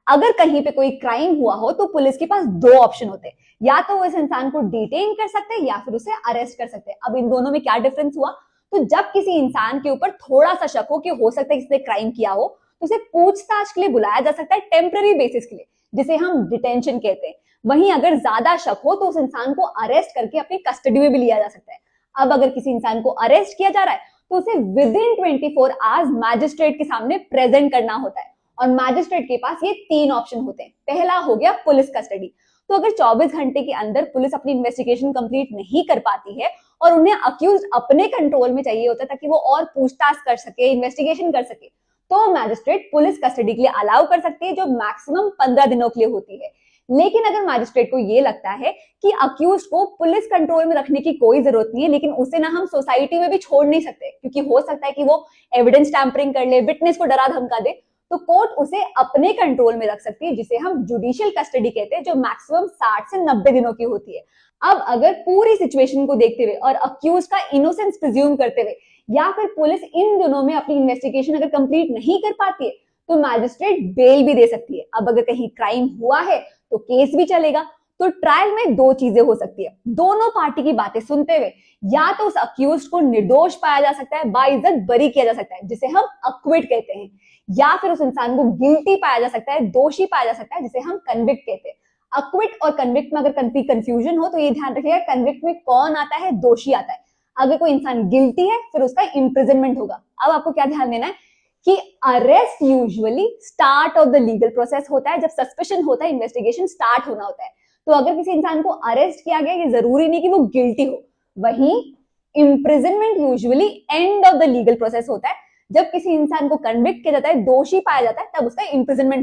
अगर कहीं पे कोई क्राइम हुआ हो तो पुलिस के पास दो ऑप्शन होते हैं, या तो वो इस इंसान को डिटेन कर सकते हैं या फिर उसे अरेस्ट कर सकते हैं। अब इन दोनों में क्या डिफरेंस हुआ? तो जब किसी इंसान के ऊपर थोड़ा सा शक हो कि हो सकता है इसने क्राइम किया हो, तो उसे पूछताछ के लिए बुलाया जा सकता है, टेम्पररी बेसिस के लिए, जिसे हम डिटेंशन कहते हैं। वहीं अगर ज्यादा शक हो तो उस इंसान को अरेस्ट करके अपनी कस्टडी में भी लिया जा सकता है। अब अगर किसी इंसान को अरेस्ट किया जा रहा है तो उसे विद इन 24 आवर्स मैजिस्ट्रेट के सामने प्रेजेंट करना होता है, और मैजिस्ट्रेट के पास ये तीन ऑप्शन होते हैं। पहला हो गया पुलिस कस्टडी। तो अगर 24 घंटे के अंदर पुलिस अपनी इन्वेस्टिगेशन कंप्लीट नहीं कर पाती है और उन्हें अक्यूज अपने कंट्रोल में चाहिए होता है ताकि वो और पूछताछ कर सके, इन्वेस्टिगेशन कर सके, तो मैजिस्ट्रेट पुलिस कस्टडी के लिए अलाउ कर सकती है, जो मैक्सिमम 15 दिनों के लिए होती है। लेकिन अगर मैजिस्ट्रेट को ये लगता है कि अक्यूज को पुलिस कंट्रोल में रखने की कोई जरूरत नहीं है, लेकिन उसे ना हम सोसाइटी में भी छोड़ नहीं सकते, क्योंकि हो सकता है कि वो एविडेंस टैंपरिंग कर ले, विटनेस को डरा धमका दे, तो कोर्ट उसे अपने कंट्रोल में रख सकती है, जिसे हम जुडिशियल कस्टडी कहते हैं, जो मैक्सिमम 60 से 90 दिनों की होती है। अब अगर पूरी सिचुएशन को देखते हुए और अक्यूज का इनोसेंस प्रिज्यूम करते हुए, या फिर पुलिस इन दिनों में अपनी इन्वेस्टिगेशन अगर कंप्लीट नहीं कर पाती है, तो मैजिस्ट्रेट बेल भी दे सकती है। अब अगर कहीं क्राइम हुआ है तो केस भी चलेगा। तो ट्रायल में दो चीजें हो सकती है, दोनों पार्टी की बातें सुनते हुए या तो उस अक्यूज को निर्दोष पाया जा सकता है, बाइज्जत बरी किया जा सकता है, जिसे हम अक्विट कहते हैं, या फिर उस इंसान को गिल्टी पाया जा सकता है, दोषी पाया जा सकता है, जिसे हम कन्विक्ट कहते हैं। अक्विट और कन्विक्ट में अगर कंफ्यूजन हो तो ये ध्यान रखिएगा, कन्विक्ट में कौन आता है? दोषी आता है। अगर कोई इंसान गिल्टी है फिर उसका इम्प्रिजनमेंट होगा। अब आपको क्या ध्यान देना है कि arrest usually start of the legal process होता है, जब सस्पेशन होता है, इन्वेस्टिगेशन स्टार्ट होना होता है। तो अगर किसी इंसान को अरेस्ट किया गया, ये जरूरी नहीं कि वो गिल्टी हो। वहीं imprisonment usually end of the legal process होता है, जब किसी इंसान को कन्विक्ट किया जाता है, दोषी पाया जाता है, तब उसका इम्प्रिजनमेंट